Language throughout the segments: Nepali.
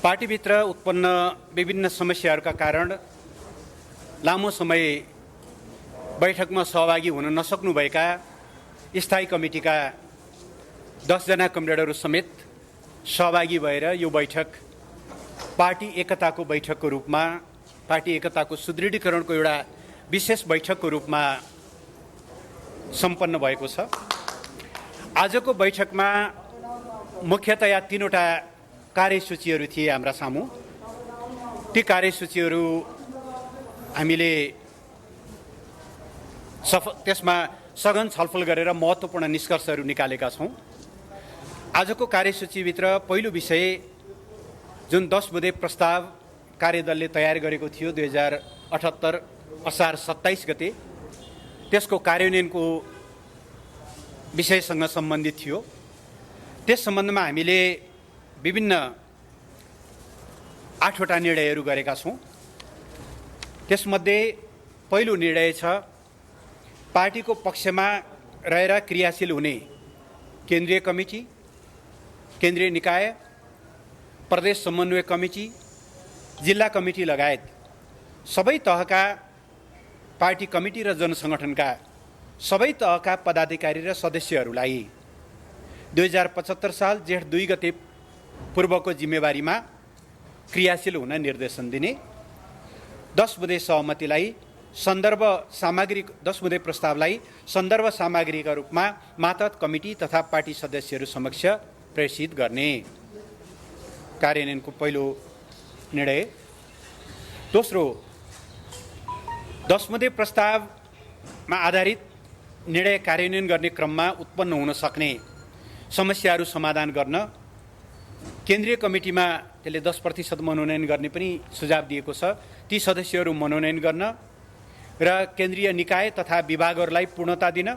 पार्टीभित्र उत्पन्न विभिन्न समस्याहरूका कारण लामो समय बैठकमा सहभागी हुन नसक्नुभएका स्थायी कमिटीका 10 जना कमरेडहरू समेत सहभागी भएर यो बैठक पार्टी एकताको बैठकको रूपमा, पार्टी एकताको सुदृढीकरणको एउटा विशेष बैठकको रूपमा सम्पन्न भएको छ। आजको बैठकमा मुख्यतया 3वटा कार्यसूचीहरू थिए हाम्रा सामु। ती कार्यसूचीहरू हामीले त्यसमा सघन छलफल गरेर महत्त्वपूर्ण निष्कर्षहरू निकालेका छौँ। आजको कार्यसूचीभित्र पहिलो विषय जुन 10 बुँदे प्रस्ताव कार्यदलले तयार गरेको थियो 2078 असार 27 गते, त्यसको कार्यान्वयनको विषयसँग सम्बन्धित थियो। त्यस सम्बन्धमा हामीले विभिन्न 8वटा निर्णयहरू गरेका छौँ। त्यसमध्ये पहिलो निर्णय छ पार्टीको पक्षमा रहेर क्रियाशील हुने केन्द्रीय कमिटी, केन्द्रीय निकाय, प्रदेश समन्वय कमिटी, जिल्ला कमिटी लगायत सबै तहका पार्टी कमिटी र जनसङ्गठनका सबै तहका पदाधिकारी र सदस्यहरूलाई 2075 साल जेठ 2 गते पूर्वको जिम्मेवारीमा क्रियाशील हुन निर्देशन दिने, 10 बुँदे सहमतिलाई सन्दर्भ सामग्री 10 बुँदे प्रस्तावलाई सन्दर्भ सामग्रीका रूपमा मातहत कमिटी तथा पार्टी सदस्यहरू समक्ष प्रेषित गर्ने कार्यान्वयनको पहिलो निर्णय। दोस्रो, 10 बुँदे प्रस्तावमा आधारित निर्णय कार्यान्वयन गर्ने क्रममा उत्पन्न हुन सक्ने समस्याहरू समाधान गर्न केन्द्रीय कमिटीमा त्यसले 10% मनोनयन गर्ने पनि सुझाव दिएको छ। ती सदस्यहरू मनोनयन गर्न र केन्द्रीय निकाय तथा विभागहरूलाई पूर्णता दिन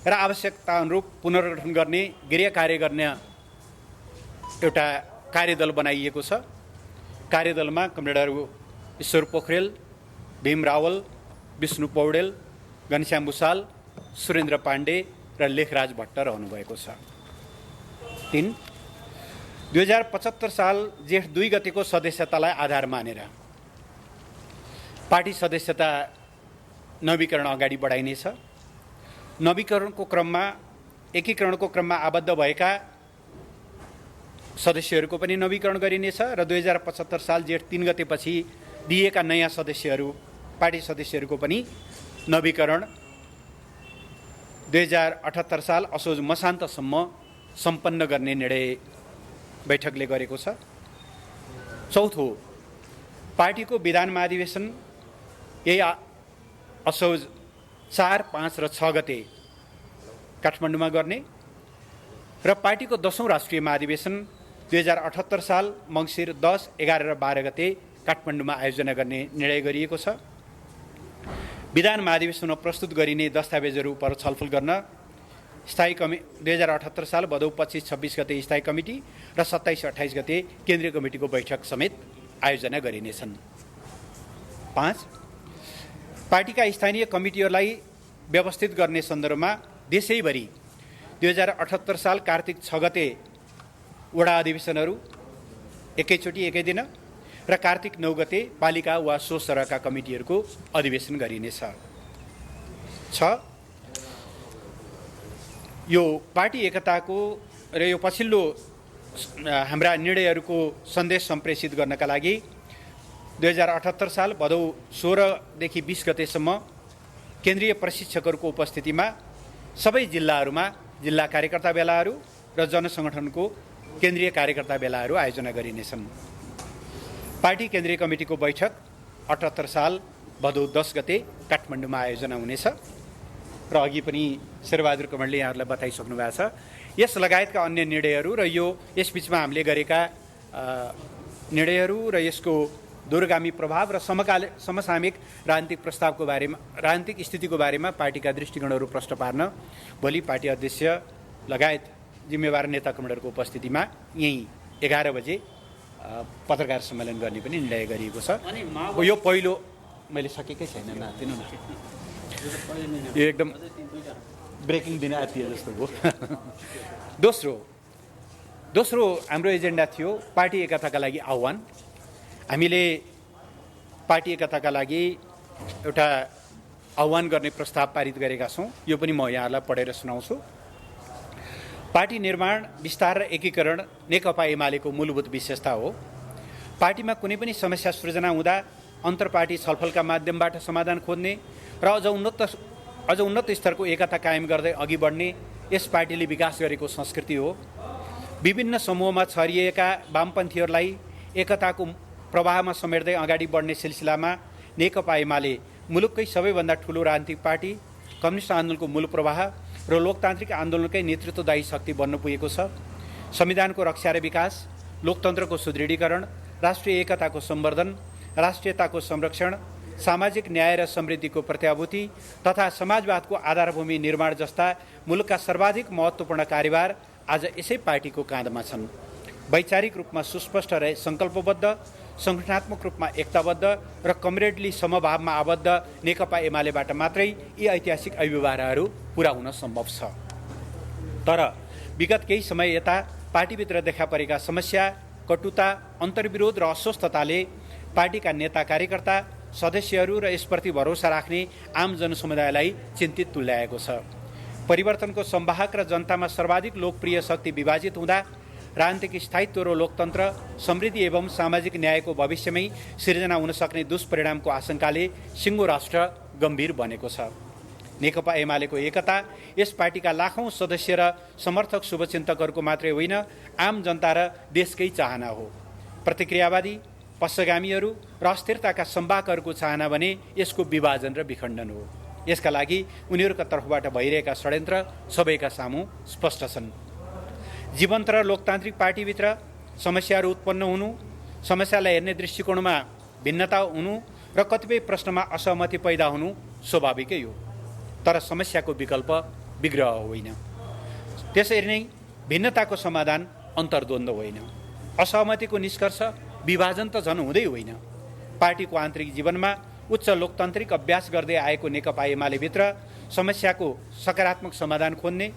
र आवश्यकता अनुरूप पुनर्गठन गर्ने, गृह कार्य गर्ने एउटा कार्यदल बनाइएको छ। कार्यदलमा कमरेडहरू ईश्वर पोखरेल, भीम रावल, विष्णु पौडेल, घनश्याम भुषाल, सुरेन्द्र पाण्डे र लेखराज भट्ट रहनुभएको छ। 3, 2075 साल जेठ 2 गतेको सदस्यतालाई आधार मानेर पार्टी सदस्यता नवीकरण अगाडि बढाइनेछ। नवीकरणको क्रममा एकीकरणको क्रममा आबद्ध भएका सदस्यहरूको पनि नवीकरण गरिनेछ र 2075 साल जेठ 3 गतेपछि दिएका नयाँ सदस्यहरू, पार्टी सदस्यहरूको पनि नवीकरण 2078 साल असोज मसान्तसम्म सम्पन्न गर्ने निर्णय बैठकले गरेको छ। चौथो, पार्टीको विधान महाधिवेशन यही असोज 4, 5 र 6 गते काठमाडौँमा गर्ने र पार्टीको 10औं राष्ट्रिय महाधिवेशन 2078 साल मङ्सिर 10, 11 र 12 गते काठमाडौँमा आयोजना गर्ने निर्णय गरिएको छ। विधान महाधिवेशनमा प्रस्तुत गरिने दस्तावेजहरू पर छलफल गर्न 2078 साल भदौ 25, 26 गते स्थायी कमिटी र 27, 28 गते केन्द्रीय कमिटीको बैठक समेत आयोजना गरिनेछन्। 5, पार्टीका स्थानीय कमिटीहरूलाई व्यवस्थित गर्ने सन्दर्भमा देशैभरि 2078 साल कार्तिक 6 गते वडा अधिवेशनहरू एकैचोटि एकै दिन र कार्तिक 9 गते पालिका वा सो सरहका कमिटीहरूको अधिवेशन गरिनेछ। 6, यो पार्टी एकताको र यो पछिल्लो हाम्रा निर्णयहरूको सन्देश सम्प्रेषित गर्नका लागि 2078 साल भदौ 16 देखि 20 गतेसम्म केन्द्रीय प्रशिक्षकहरूको उपस्थितिमा सबै जिल्लाहरूमा जिल्ला कार्यकर्ता बेलाहरू र जनसङ्गठनको केन्द्रीय कार्यकर्ता बेलाहरू आयोजना गरिनेछन्। पार्टी केन्द्रीय कमिटीको बैठक 78 साल भदौ 10 गते काठमाडौँमा आयोजना हुनेछ र अघि पनि शेरबहादुर कमलले यहाँहरूलाई बताइसक्नु भएको छ। यस लगायतका अन्य निर्णयहरू र यसबीचमा हामीले गरेका निर्णयहरू र यसको दूरगामी प्रभाव र समसामयिक राजनीतिक प्रस्तावको बारेमा, राजनीतिक स्थितिको बारेमा पार्टीका दृष्टिकोणहरू प्रश्न पार्न भोलि पार्टी अध्यक्ष लगायत जिम्मेवार नेता कमरेडहरूको उपस्थितिमा यही 11 बजे पत्रकार सम्मेलन गर्ने पनि निर्णय गरिएको छ। यो पहिलो मैले सकेकै छैन, नातिनु न, यो एकदम ब्रेकिङ दिन आत्तिए जस्तो भयो। दोस्रो, दोस्रो हाम्रो एजेन्डा थियो पार्टी एकताका लागि आह्वान। हामीले पार्टी एकताका लागि एउटा आह्वान गर्ने प्रस्ताव पारित गरेका छौँ। यो पनि म यहाँलाई पढेर सुनाउँछु। पार्टी निर्माण, विस्तार र एकीकरण नेकपा एमालेको मूलभूत विशेषता हो। पार्टीमा कुनै पनि समस्या सृजना हुँदा अन्तर्पार्टी छलफलका माध्यमबाट समाधान खोज्ने र अझ उन्नत स्तरको एकता कायम गर्दै अघि बढ्ने यस पार्टीले विकास गरेको संस्कृति हो। विभिन्न समूहमा छरिएका वामपन्थीहरूलाई एकताको प्रवाहमा समेट्दै अगाडि बढ्ने सिलसिलामा नेकपा एमाले मुलुककै सबैभन्दा ठुलो राजनीतिक पार्टी, कम्युनिस्ट आन्दोलनको मूल प्रवाह र लोकतान्त्रिक आन्दोलनकै नेतृत्वदायी शक्ति बन्न पुगेको छ। संविधानको रक्षा र विकास, लोकतन्त्रको सुदृढीकरण, राष्ट्रिय एकताको सम्वर्धन, राष्ट्रियताको संरक्षण, सामाजिक न्याय र समृद्धिको प्रत्याभूति तथा समाजवादको आधारभूमि निर्माण जस्ता मुलुकका सर्वाधिक महत्त्वपूर्ण कार्यभार आज यसै पार्टीको काँधमा छन्। वैचारिक रूपमा सुस्पष्ट र सङ्कल्पबद्ध, सङ्गठनात्मक रूपमा एकताबद्ध र कमरेडली समभावमा आबद्ध नेकपा एमालेबाट मात्रै यी ऐतिहासिक अभिव्यवहारहरू पुरा हुन सम्भव छ। तर विगत केही समय यता पार्टीभित्र देखा परेका समस्या, कटुता, अन्तर्विरोध र अस्वस्थताले पार्टीका नेता, कार्यकर्ता, सदस्यहरू र यसप्रति भरोसा राख्ने आम जनसमुदायलाई चिन्तित तुल्याएको छ। परिवर्तनको संवाहक र जनतामा सर्वाधिक लोकप्रिय शक्ति विभाजित हुँदा राजनीतिक स्थायित्व र लोकतन्त्र, समृद्धि एवं सामाजिक न्यायको भविष्यमै सिर्जना हुन सक्ने दुष्परिणामको आशंकाले सिङ्गो राष्ट्र गम्भीर बनेको छ। नेकपा एमालेको एकता यस पार्टीका लाखौं सदस्य र समर्थक शुभचिन्तकहरूको मात्रै होइन, आम जनता र देशकै चाहना हो। प्रतिक्रियावादी, पक्षगामीहरू र अस्थिरताका सम्वाहकहरूको चाहना भने यसको विभाजन र विखण्डन हो। यसका लागि उनीहरूका तर्फबाट भइरहेका षड्यन्त्र सबैका सामु स्पष्ट छन्। जीवन्त र लोकतान्त्रिक पार्टीभित्र समस्याहरू उत्पन्न हुनु, समस्यालाई हेर्ने दृष्टिकोणमा भिन्नता हुनु र कतिपय प्रश्नमा असहमति पैदा हुनु स्वाभाविकै हो। तर समस्याको विकल्प विग्रह होइन। त्यसरी नै भिन्नताको समाधान अन्तर्द्वन्द्व होइन। असहमतिको निष्कर्ष विभाजन त झन् हुँदै होइन। पार्टीको आन्तरिक जीवनमा उच्च लोकतान्त्रिक अभ्यास गर्दै आएको नेकपा एमालेभित्र समस्याको सकारात्मक समाधान खोज्ने,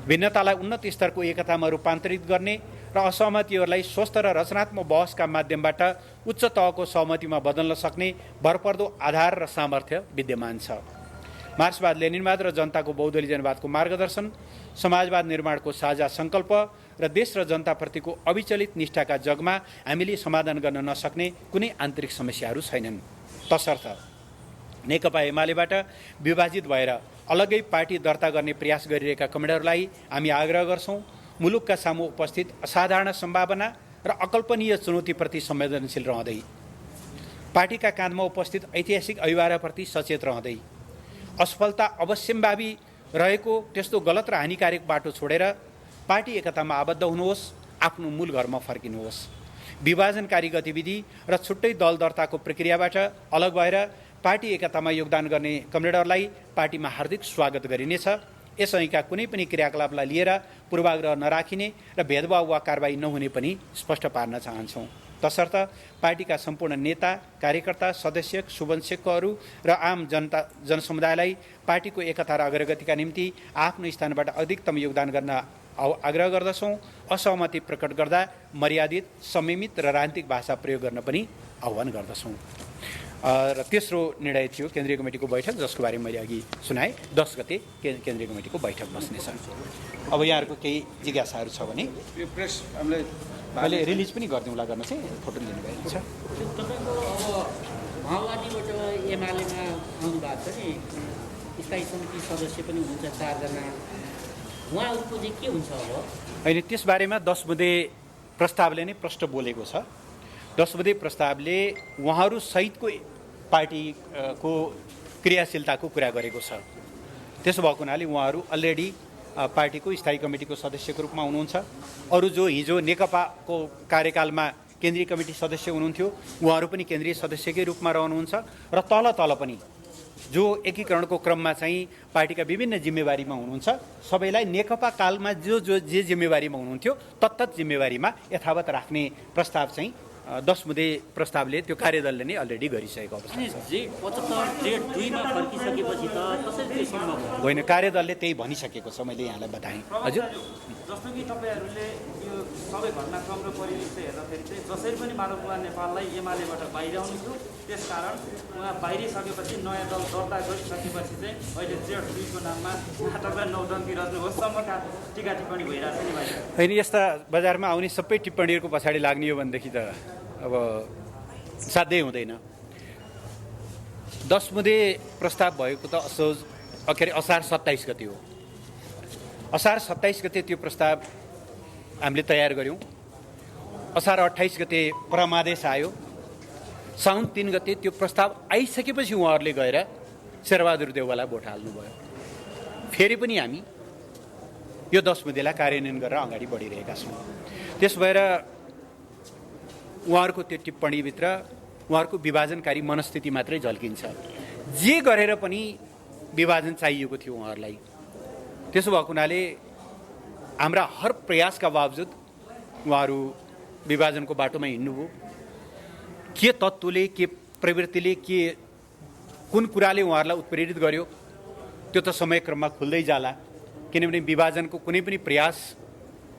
भिन्नतालाई उन्नत स्तरको एकतामा रूपान्तरित गर्ने र असहमतिहरूलाई स्वस्थ र रचनात्मक बहसका माध्यमबाट उच्च तहको सहमतिमा बदल्न सक्ने भरपर्दो आधार र सामर्थ्य विद्यमान छ। मार्क्सवाद, लेनिनवाद र जनताको बहुदलीय जनवादको मार्गदर्शन, समाजवाद निर्माणको साझा सङ्कल्प र देश र जनताप्रतिको अविचलित निष्ठाका जगमा हामीले समाधान गर्न नसक्ने कुनै आन्तरिक समस्याहरू छैनन्। तसर्थ नेकपा एमालेबाट विभाजित भएर अलग्गै पार्टी दर्ता गर्ने प्रयास गरिरहेका कमेडहरूलाई हामी आग्रह गर्छौँ, मुलुकका सामु उपस्थित असाधारण सम्भावना र अकल्पनीय चुनौतीप्रति संवेदनशील रहँदै, पार्टीका काँधमा उपस्थित ऐतिहासिक अभिभावनाप्रति सचेत रहँदै, असफलता अवश्यम्भावी रहेको त्यस्तो गलत र हानिकारक बाटो छोडेर पार्टी एकतामा आबद्ध हुनुहोस्, आफ्नो मूल घरमा फर्किनुहोस्। विभाजनकारी गतिविधि र छुट्टै दल दर्ताको प्रक्रियाबाट अलग भएर पार्टी एकतामा योगदान गर्ने कमरेडहरूलाई पार्टीमा हार्दिक स्वागत गरिनेछ। यसैका कुनै पनि क्रियाकलापलाई लिएर पूर्वाग्रह नराखिने र भेदभाव वा कारबाही नहुने पनि स्पष्ट पार्न चाहन्छौँ। तसर्थ पार्टीका सम्पूर्ण नेता, कार्यकर्ता, सदस्य, शुभचिन्तकहरू र आम जनसमुदायलाई पार्टीको एकता र अग्रगतिका निम्ति आफ्नो स्थानबाट अधिकतम योगदान गर्न आग्रह गर्दछौँ। असहमति प्रकट गर्दा मर्यादित, संयमित र राजनीतिक भाषा प्रयोग गर्न पनि आह्वान गर्दछौँ। र तेस्रो निर्णय थियो केन्द्रीय कमिटीको बैठक, जसको बारेमा मैले अघि सुनाएँ। 10 गते केन्द्रीय कमिटीको बैठक बस्नेछ। अब यहाँहरूको केही जिज्ञासाहरू छ भने मैले रिलिज पनि गरिदिउँला गर्न चाहिँ फोटो लिनुभएको छ। तपाईँको अब माओवादीबाट एमालेमा आउनुभएको छ नि, स्थायी समिति सदस्य पनि हुनुहुन्छ 4 जना, उहाँहरूको चाहिँ के हुन्छ अब? होइन, त्यसबारेमा 10 बुँदे प्रस्तावले नै प्रष्ट बोलेको छ। 10 बुँदे प्रस्तावले उहाँहरू सहितको पार्टीको क्रियाशीलताको कुरा गरेको छ। त्यसो भएको हुनाले उहाँहरू अलरेडी पार्टीको स्थायी कमिटीको सदस्यको रूपमा हुनुहुन्छ। अरू जो हिजो नेकपाको कार्यकालमा केन्द्रीय कमिटी सदस्य हुनुहुन्थ्यो, उहाँहरू पनि केन्द्रीय सदस्यकै रूपमा रहनुहुन्छ। र तल पनि जो एकीकरणको क्रममा चाहिँ पार्टीका विभिन्न जिम्मेवारीमा हुनुहुन्छ, सबैलाई नेकपा कालमा जे जिम्मेवारीमा हुनुहुन्थ्यो तत्त जिम्मेवारीमा यथावत राख्ने प्रस्ताव चाहिँ 10 बुँदे प्रस्तावले त्यो कार्यदलले नै अलरेडी गरिसकेको अवस्था छ। होइन, कार्यदलले त्यही भनिसकेको छ, मैले यहाँलाई बताएँ। हजुर, जस्तो कि तपाईहरूले यो सबै घटनाक्रम र परिदृश्य हेर्दाखेरि चाहिँ जसरी पनि माधव कुमार नेपाललाई एमालेबाट बाहिराउनु थियो, त्यसकारण उहाँ बाहिरिसकेपछि नयाँ दल दर्ता गरिसकेपछि चाहिँ अहिले जेठ 2 को नाममा नाटक र नौटङ्की रच्नुहोसम्मका टिका टिप्पणी भइरहेको छ नि भाइ। होइन, यस्ता बजारमा आउने सबै टिप्पणीहरूको पछाडि लाग्ने हो भनेदेखि त अब साध्यै हुँदैन। 10 बुँदे प्रस्ताव भएको त असार 27 गते हो। असार 27 गते त्यो प्रस्ताव हामीले तयार गऱ्यौँ। असार 28 गते परमादेश आयो। साउन 3 गते त्यो प्रस्ताव आइसकेपछि उहाँहरूले गएर शेरबहादुर देउवालाई भोट हाल्नुभयो। फेरि पनि हामी यो 10 बुँदेलाई कार्यान्वयन गरेर अगाडि बढिरहेका छौँ। त्यस भएर उहाँहरूको त्यो टिप्पणीभित्र उहाँहरूको विभाजनकारी मनस्थिति मात्रै झल्किन्छ। जे गरेर पनि विभाजन चाहिएको थियो उहाँहरूलाई। त्यसो भएको हुनाले हाम्रा हर प्रयासका बावजुद उहाँहरू विभाजनको बाटोमा हिँड्नुभयो। के तत्त्वले, के प्रवृत्तिले, कुन कुराले उहाँहरूलाई उत्प्रेरित गर्यो त्यो त समयक्रममा खुल्दै जाला। किनभने विभाजनको कुनै पनि प्रयास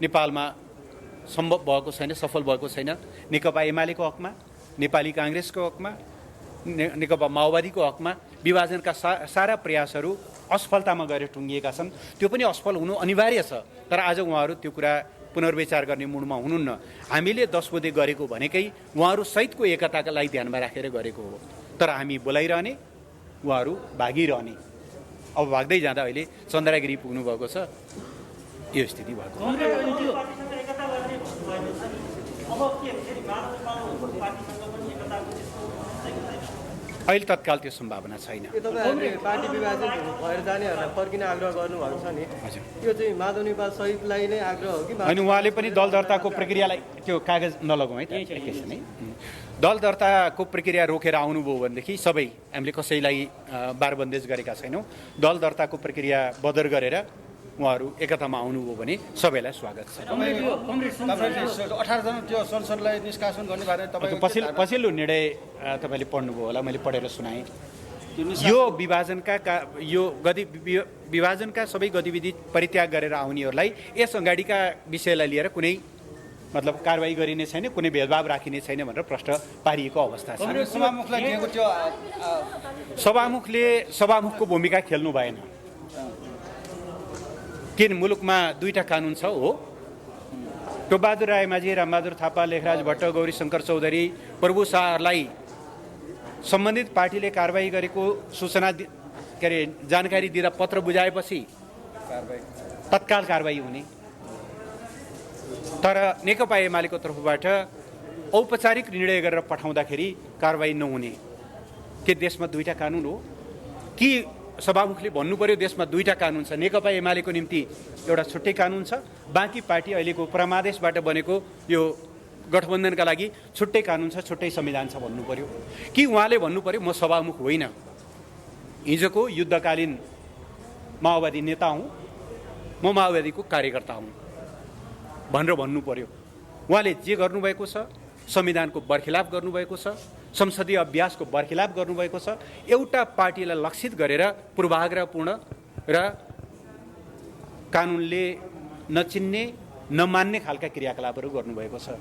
नेपालमा सम्भव भएको छैन, सफल भएको छैन। नेकपा एमालेको हकमा, नेपाली काङ्ग्रेसको हकमा, नेकपा माओवादीको हकमा विभाजनका सारा प्रयासहरू असफलतामा गएर टुङ्गिएका छन्। त्यो पनि असफल हुनु अनिवार्य छ। तर आज उहाँहरू त्यो कुरा पुनर्विचार गर्ने मुडमा हुनुहुन्न। हामीले 10 बुँदे गरेको भनेकै उहाँहरू सहितको एकतालाई ध्यानमा राखेर गरेको हो। तर हामी बोलाइरहने, उहाँहरू भागिरहने। अब भाग्दै जाँदा अहिले चन्द्रागिरी पुग्नुभएको छ। यो स्थिति भएको। अहिले तत्काल त्यो सम्भावना छैन। तपाईँहरूले पार्टी विभाजन भएर जानेहरूलाई फर्किन आग्रह गर्नुभएको छ नि, यो चाहिँ माधव नेपाल सहितलाई नै आग्रह हो कि? होइन, उहाँले पनि दल दर्ताको प्रक्रियालाई त्यो कागज नलगाउँ है त एकैछिन है। दल दर्ताको प्रक्रिया रोकेर आउनुभयो भनेदेखि सबै हामीले कसैलाई बारबन्देज गरेका छैनौँ। दल दर्ताको प्रक्रिया बदर गरेर उहाँहरू एकतामा आउनुभयो भने सबैलाई स्वागत छ। 18 जना त्यो संसदलाई निष्कासन गर्ने बारे तपाईँ पछिल्लो निर्णय तपाईँले पढ्नुभयो होला, मैले पढेर सुनाएँ। यो विभाजनका सबै गतिविधि परित्याग गरेर आउनेहरूलाई यस अगाडिका विषयलाई लिएर कुनै मतलब कारवाही गरिने छैन, कुनै भेदभाव राखिने छैन भनेर प्रश्न पारिएको अवस्था छ। सभामुखको भूमिका खेल्नु भएन। किन मुलुकमा 2टा कानुन छ हो, टोपबहादुर रायमाझी, रामबहादुर थापा, लेखराज भट्ट, गौरीशङ्कर चौधरी, प्रभु शाहहरूलाई सम्बन्धित पार्टीले कारवाही गरेको सूचना जानकारी दिँदा पत्र बुझाएपछि तत्काल कारवाही हुने। तर नेकपा एमालेको तर्फबाट औपचारिक निर्णय गरेर पठाउँदाखेरि कारवाही नहुने। के देशमा 2टा कानुन हो कि सभामुखले भन्नु पर्यो देशमा 2टा कानुन छ? नेकपा एमालेको निम्ति एउटा छुट्टै कानुन छ, बाँकी पार्टी अहिलेको परमादेशबाट बनेको यो गठबन्धनका लागि छुट्टै कानुन छ, छुट्टै संविधान छ भन्नु पर्यो कि उहाँले भन्नु पर्यो म सभामुख होइन, हिजोको युद्धकालीन माओवादी नेता हुँ, म माओवादीको कार्यकर्ता हुँ भनेर भन्नु पर्यो। उहाँले जे गर्नुभएको छ, संविधानको बर्खिलाफ गर्नुभएको छ, संसदीय अभ्यासको बर्खिलाफ गर्नुभएको छ, एउटा पार्टीलाई लक्षित गरेर पूर्वाग्रहपूर्ण र कानुनले नचिन्ने नमान्ने खालका क्रियाकलापहरू गर्नुभएको छ।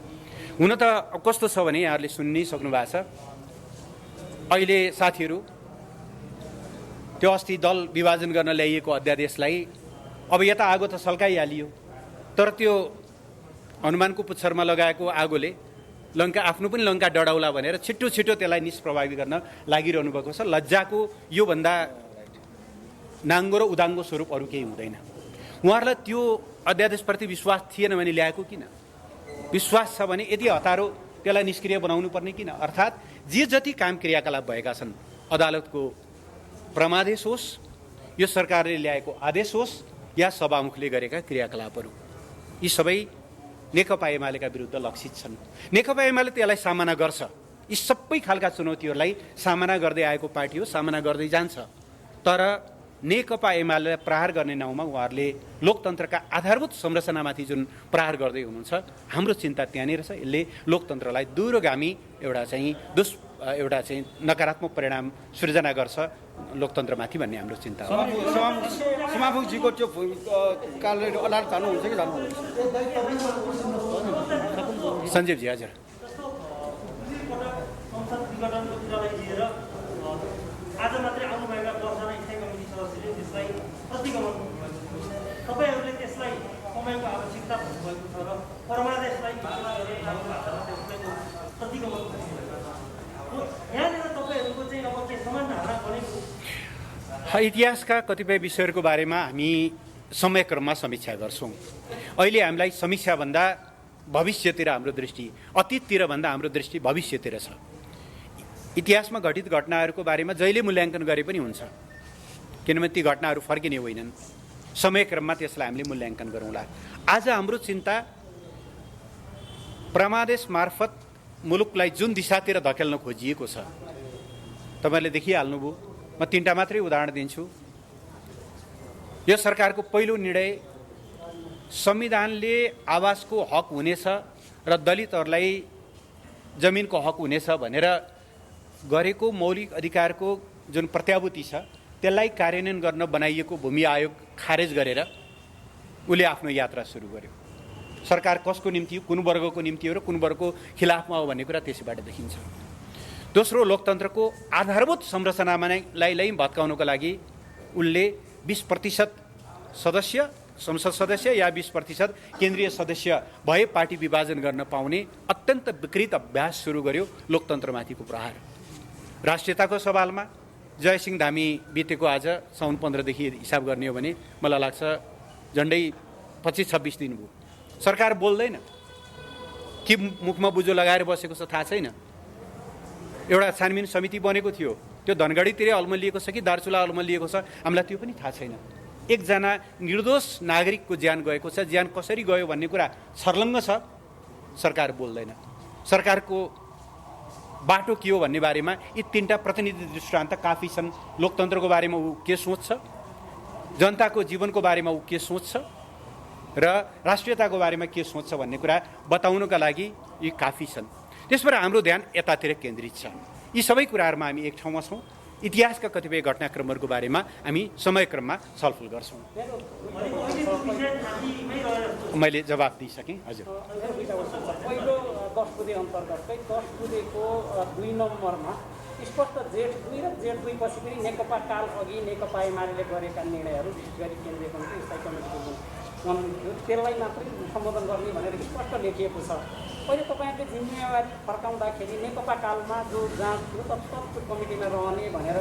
हुन त कस्तो छ भने यहाँहरूले सुन्नै सक्नु भएको छ, अहिले साथीहरू त्यो अस्ति दल विभाजन गर्न ल्याइएको अध्यादेशलाई अब यता आगो त सल्काइहालियो, तर त्यो हनुमानको पुच्छरमा लगाएको आगोले लङ्का आफ्नो पनि लङ्का डढाउला भनेर छिटो छिटो त्यसलाई निष्प्रभावी गर्न लागिरहनु भएको छ। लज्जाको योभन्दा नाङ्गो र उदाङ्गो स्वरूप अरू केही हुँदैन। उहाँहरूलाई त्यो अध्यादेशप्रति विश्वास थिएन भने ल्याएको किन? विश्वास छ भने यदि हतारो त्यसलाई निष्क्रिय बनाउनु पर्ने किन? अर्थात् जे जति काम क्रियाकलाप भएका छन्, अदालतको परमादेश होस्, यो सरकारले ल्याएको आदेश होस् या सभामुखले गरेका क्रियाकलापहरू, यी सबै नेकपा एमालेका विरुद्ध लक्षित छन्। नेकपा एमाले त्यसलाई सामना गर्छ। यी सबै खालका चुनौतीहरूलाई सामना गर्दै आएको पार्टी हो, सामना गर्दै जान्छ। तर नेकपा एमालेलाई प्रहार गर्ने नाउँमा उहाँहरूले लोकतन्त्रका आधारभूत संरचनामाथि जुन प्रहार गर्दै हुनुहुन्छ, हाम्रो चिन्ता त्यहाँनिर छ। यसले लोकतन्त्रलाई दूरगामी एउटा चाहिँ नकारात्मक परिणाम सृजना गर्छ लोकतन्त्रमाथि भन्ने हाम्रो चिन्ता हो। सभामुखजीको त्यो अदालत जानुहुन्छ कि जानुहुन्न? सञ्जीवजी हजुर जस्तो पटक संसद विघटनको कुरालाई लिएर आज मात्रै आउनुभएका 10 जना स्थायी कमिटी सदस्यले त्यसलाई प्रतिगमन गर्नुभएको छ। तपाईँहरूले त्यसलाई समयको आवश्यकता भन्नुभएको छ र परमादेशलाई घोषणा गरेर लागू भाषामा त्यसलाई प्रतिगमन गर्नुभएको छ। यहाँनिर तपाईँहरूको चाहिँ अब के समान धारणा बनेको? इतिहासका कतिपय विषयहरूको बारेमा हामी समयक्रममा समीक्षा गर्छौँ। अहिले हामीलाई समीक्षाभन्दा भविष्यतिर हाम्रो दृष्टि, अतीततिर भन्दा हाम्रो दृष्टि भविष्यतिर छ। इतिहासमा घटित घटनाहरूको बारेमा जहिले मूल्याङ्कन गरे पनि हुन्छ, किनभने ती घटनाहरू फर्किने होइनन्। समयक्रममा त्यसलाई हामीले मूल्याङ्कन गरौँला। आज हाम्रो चिन्ता परमादेश मार्फत मुलुकलाई जुन दिशातिर धकेल्न खोजिएको छ, तपाईँहरूले देखिहाल्नुभयो। म 3टा मात्रै उदाहरण दिन्छु। यो सरकारको पहिलो निर्णय संविधानले आवासको हक हुनेछ र दलितहरूलाई जमिनको हक हुनेछ भनेर गरेको मौलिक अधिकारको जुन प्रत्याभूति छ त्यसलाई कार्यान्वयन गर्न बनाइएको भूमि आयोग खारेज गरेर उसले आफ्नो यात्रा सुरु गर्यो। सरकार कसको निम्ति हो, कुन वर्गको निम्ति हो र कुन वर्गको खिलाफमा हो भन्ने कुरा त्यसैबाट देखिन्छ। दोस्रो, लोकतन्त्रको आधारभूत संरचनालाई भत्काउनको लागि उनले 20% सदस्य, संसद सदस्य या 20% केन्द्रीय सदस्य भए पार्टी विभाजन गर्न पाउने अत्यन्त विकृत अभ्यास सुरु गर्यो। लोकतन्त्रमाथिको प्रहार। राष्ट्रियताको सवालमा जयसिंह धामी बितेको आज साउन 15 देखि हिसाब गर्ने हो भने मलाई लाग्छ झन्डै 25-26 दिन भयो। सरकार बोल्दैन कि मुखमा बुझो लगाएर बसेको छ थाहा छैन। एउटा छानबिन समिति बनेको थियो, त्यो धनगढीतिरै अल्मलिएको छ कि दार्चुला अल्मलिएको छ हामीलाई त्यो पनि थाहा छैन। एकजना निर्दोष नागरिकको ज्यान गएको छ, ज्यान कसरी गयो भन्ने कुरा छर्लङ्ग छ, सरकार बोल्दैन। सरकारको बाटो के हो भन्ने बारेमा यी 3टा प्रतिनिधि दृष्टान्त काफी छन्। लोकतन्त्रको बारेमा ऊ के सोच्छ, जनताको जीवनको बारेमा ऊ के सोच्छ र राष्ट्रियताको बारेमा के सोच्छ भन्ने कुरा बताउनका लागि यी काफी छन्। त्यसबाट हाम्रो ध्यान यतातिर केन्द्रित छ। यी सबै कुराहरूमा हामी एक ठाउँमा छौँ। इतिहासका कतिपय घटनाक्रमहरूको बारेमा हामी समयक्रममा छलफल गर्छौँ। मैले जवाब दिइसकेँ। हजुर, पहिलो 10 बुँदे अन्तर्गतकै 10 बुँदेको 2 नम्बरमा स्पष्ट जेठ 2 र जेठ 2 पछि पनि नेकपा काल अघि नेकपा एमाले गरेका निर्णयहरू, विशेष गरी केन्द्रीय कमिटी स्थायी कमिटीको थियो, त्यसलाई मात्रै सम्बोधन गर्ने भनेर स्पष्ट लेखिएको छ। पहिले तपाईँहरूले जिम्मेवारी फर्काउँदाखेरि नेकपा कालमा जो जाँच थियो तत्काल कमिटीमा रहने भनेर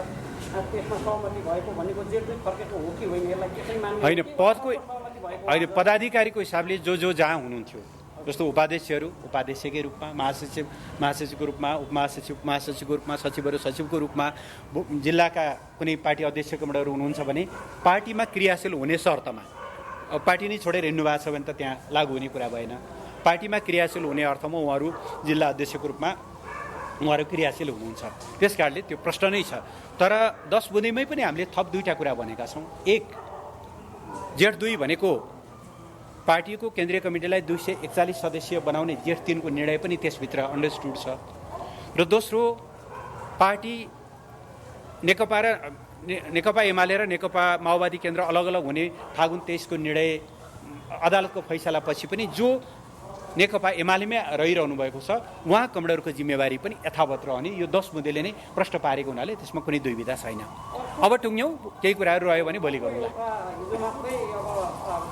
त्यसमा सहमति भएको भनेको जेठ 2 फर्केको हो कि होइन, यसलाई त्यसै मान्नु होइन। पदको होइन, पदाधिकारीको हिसाबले जो जहाँ हुनुहुन्थ्यो, जस्तो उपाध्यक्षहरू उपाध्यक्षकै रूपमा, महासचिवको रूपमा, उपमहासचिवको रूपमा, सचिवहरू सचिवको रूपमा, जिल्लाका कुनै पार्टी अध्यक्ष कमान्डरहरू हुनुहुन्छ भने पार्टीमा क्रियाशील हुने शर्तमा, अब पार्टी नै छोडेर हिँड्नु भएको छ भने त त्यहाँ लागू हुने कुरा भएन। पार्टीमा क्रियाशील हुने अर्थमा उहाँहरू जिल्ला अध्यक्षको रूपमा उहाँहरू क्रियाशील हुनुहुन्छ। त्यस कारणले त्यो प्रश्न नै छ। तर 10 बुँदेमै पनि हामीले थप 2टा कुरा भनेका छौँ। एक, जेठ 2 भनेको पार्टीको केन्द्रीय कमिटीलाई 241 सदस्यीय बनाउने जेठ 3 को निर्णय पनि त्यसभित्र अन्डरस्टुड छ। र दोस्रो, पार्टी नेकपा एमाले र नेकपा माओवादी केन्द्र अलग अलग हुने फागुन 23 को निर्णय अदालतको फैसला पछि पनि जो नेकपा एमालेमै रहिरहनु भएको छ उहाँ कमान्डरको जिम्मेवारी पनि यथावत रहने यो 10 बुँदेले नै प्रश्न पारेको हुनाले त्यसमा कुनै दुविधा छैन। अब टुङ्ग्यौँ, केही कुराहरू रह्यो भने भोलि गरौँला। हिजो मात्रै अब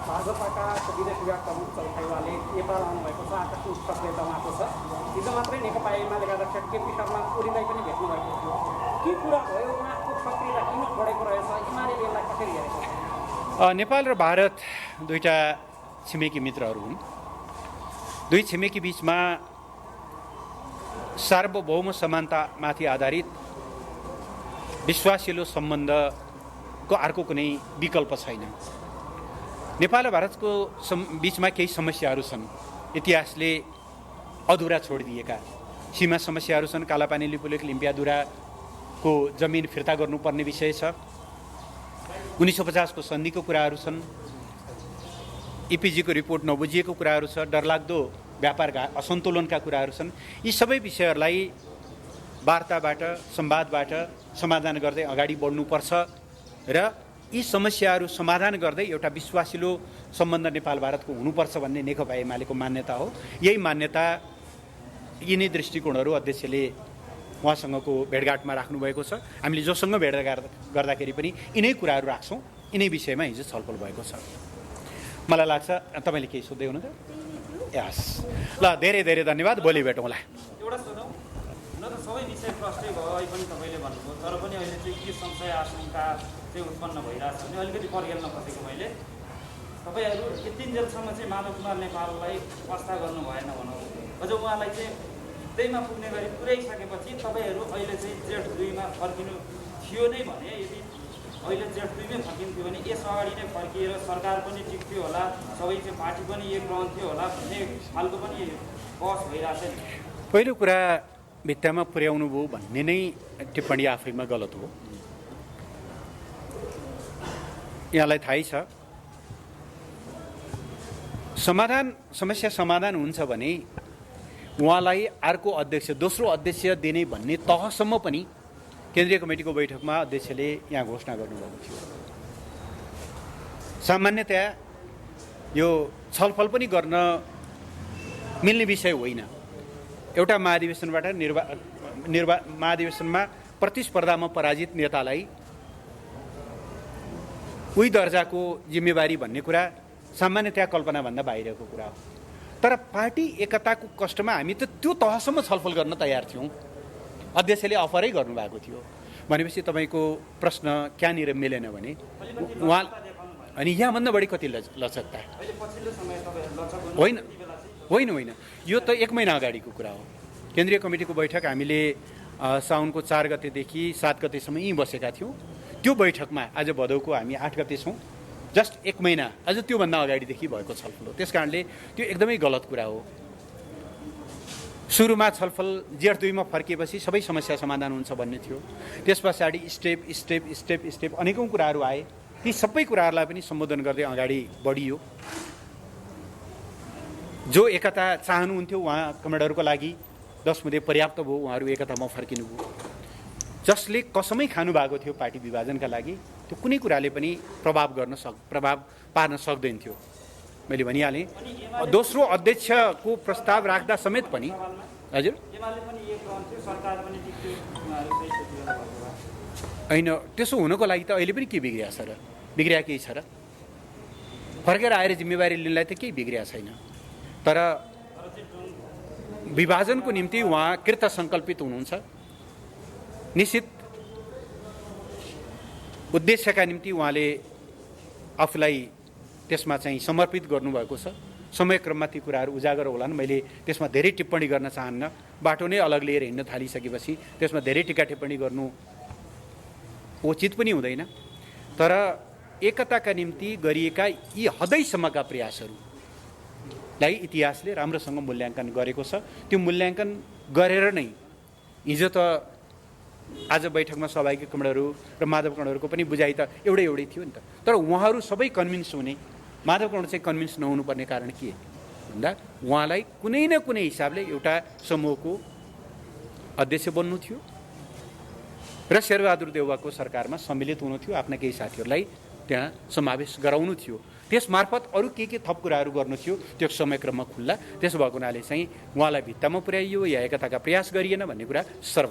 भाजपाका विदेश विभाग प्रमुख चौथाइवाले नेपाल आउनुभएको छ, आकस्मिक सक्रियता उहाँको छ। हिजो मात्रै नेकपा एमालेका अध्यक्ष केपी शर्मा ओलीलाई पनि भेट्नु भएको थियो। के कुरा भयो, उहाँको सक्रियता किन बढेको रहेछ, एमाले यसलाई कसरी हेरेको छ? नेपाल र भारत 2टा छिमेकी मित्रहरू हुन्। 2 छिमेकी बीचमा सार्वभौम समानतामाथि आधारित विश्वासिलो सम्बन्धको अर्को कुनै विकल्प छैन। नेपाल र भारतको बीचमा केही समस्याहरू छन्, इतिहासले अधुरा छोडिदिएका सीमा समस्याहरू छन्। कालापानी लिपुलेक लिम्पियाधुराको जमिन फिर्ता गर्नुपर्ने विषय छ। 1950 को सन्धिको कुराहरू छन्। इपिजीको रिपोर्ट नबुझिएको कुराहरू छ। डरलाग्दो व्यापार असन्तुलनका कुराहरू छन्। यी सबै विषयहरूलाई वार्ताबाट, संवादबाट समाधान गर्दै अगाडि बढ्नुपर्छ र यी समस्याहरू समाधान गर्दै एउटा विश्वासिलो सम्बन्ध नेपाल भारतको हुनुपर्छ भन्ने नेकपा एमालेको मान्यता हो। यही मान्यता यिनै दृष्टिकोणहरू अध्यक्षले उहाँसँगको भेटघाटमा राख्नुभएको छ। हामीले जोसँग भेटघाट गर्दाखेरि पनि यिनै कुराहरू राख्छौँ। यिनै विषयमा हिजो छलफल भएको छ। मलाई लाग्छ तपाईँले केही सोध्दै हुनुहुन्छ? यस, ल धेरै धेरै धन्यवाद। भोलि भेटौँला। एउटा सोधौँ न त, सबै विषय प्रष्टै भयो अहिले पनि तपाईँले भन्नुभयो, तर पनि अहिले चाहिँ के संशय आशंका चाहिँ उत्पन्न भइरहेछ भने अलिकति पर्खेल्न खोजेको मैले। तपाईँहरू यतिन्जेलसम्म चाहिँ माधव कुमार नेपाललाई वास्ता गर्नु भएन भनौँ, अझ उहाँलाई चाहिँ त्यहीमा पुग्ने गरी पुर्याइसकेपछि तपाईँहरू अहिले चाहिँ जेठ 2मा फर्किनु थियो नै भने, यदि अहिले जेठ 2मै फर्किन्थ्यो भने यस अगाडि नै फर्किएर सरकार पनि टिक्थ्यो होला, सबै चाहिँ पार्टी पनि एक रहन्थ्यो होला भन्ने खालको पनि बहस भइरहेछ नि। पहिलो कुरा भित्तामा पुर्याउनु भयो भन्ने नै टिप्पणी आफैमा गलत हो। यहाँलाई थाहै छ, समस्या समाधान हुन्छ भने उहाँलाई अर्को अध्यक्ष, दोस्रो अध्यक्ष दिने भन्ने तहसम्म पनि केन्द्रीय कमिटीको बैठकमा अध्यक्षले यहाँ घोषणा गर्नुभएको थियो। सामान्यतया यो छलफल पनि गर्न मिल्ने विषय होइन। एउटा महाधिवेशनबाट महाधिवेशनमा प्रतिस्पर्धामा पराजित नेतालाई उही दर्जाको जिम्मेवारी भन्ने कुरा सामान्यतया कल्पनाभन्दा बाहिरको कुरा हो। तर पार्टी एकताको कष्टमा हामी त त्यो तहसम्म छलफल गर्न तयार थियौँ। अध्यक्षले अफरै गर्नुभएको थियो भनेपछि तपाईँको प्रश्न कहाँनिर मिलेन भने उहाँ अनि यहाँभन्दा बढी कति लचकता? होइन होइन होइन, यो त 1 महिना अगाडिको कुरा हो। केन्द्रीय कमिटीको बैठक हामीले साउनको 4 गतेदेखि 7 गतेसम्म यहीँ बसेका थियौँ। त्यो बैठकमा आज भदौको हामी 8 गते छौँ, जस्ट 1 महिना अझ त्योभन्दा अगाडिदेखि भएको छलफल हो। त्यस कारणले त्यो एकदमै गलत कुरा हो। सुरुमा छलफल जेठ 2मा फर्किएपछि सबै समस्या समाधान हुन्छ भन्ने थियो। त्यस पछाडि स्टेप स्टेप स्टेप स्टेप अनेकौँ कुराहरू आए। ती सबै कुराहरूलाई पनि सम्बोधन गर्दै अगाडि बढियो। जो एकता चाहनुहुन्थ्यो उहाँ कमेडरको लागि 10 मुदे पर्याप्त भयो, उहाँहरू एकतामा फर्किनुभयो। जसले कसमै खानु भएको थियो पार्टी विभाजनका लागि, त्यो कुनै कुराले पनि प्रभाव पार्न सक्दैन थियो। मैले भनिहालेँ, दोस्रो अध्यक्षको प्रस्ताव राख्दा समेत पनि हजुर होइन, त्यसो हुनको लागि त अहिले पनि के बिग्रिया छ र? बिग्रिया केही छ र? फर्केर आएर जिम्मेवारी लिनलाई त केही बिग्रिया छैन। तर विभाजनको निम्ति उहाँ कृत सङ्कल्पित हुनुहुन्छ। निश्चित उद्देश्यका निम्ति उहाँले आफूलाई त्यसमा चाहिँ समर्पित गर्नुभएको छ। समयक्रममा ती कुराहरू उजागर होलान्। मैले त्यसमा धेरै टिप्पणी गर्न चाहन्न। बाटो नै अलग लिएर हिँड्न थालिसकेपछि त्यसमा धेरै टिका टिप्पणी गर्नु उचित पनि हुँदैन। तर एकताका निम्ति गरिएका यी हदैसम्मका प्रयासहरूलाई इतिहासले राम्रोसँग मूल्याङ्कन गरेको छ। त्यो मूल्याङ्कन गरेर नै हिजो त आज बैठकमा सहभागी कमरेडहरू र माधव कमरेडहरूको पनि बुझाइ त एउटै थियो नि त। तर उहाँहरू सबै कन्भिन्स हुने, माधव कमरेड चाहिँ कन्भिन्स नहुनुपर्ने कारण के भन्दा उहाँलाई कुनै न कुनै हिसाबले एउटा समूहको अध्यक्ष बन्नु थियो र शेरबहादुर देउवाको सरकारमा सम्मिलित हुनु थियो। आफ्ना केही साथीहरूलाई त्यहाँ समावेश गराउनु थियो। त्यसमार्फत अरू के थप कुराहरू गर्नु थियो, त्यो समयक्रममा खुल्ला। त्यसो भएको हुनाले चाहिँ उहाँलाई भित्तामा पुर्याइयो या एकताका प्रयास गरिएन भन्ने कुरा सर्व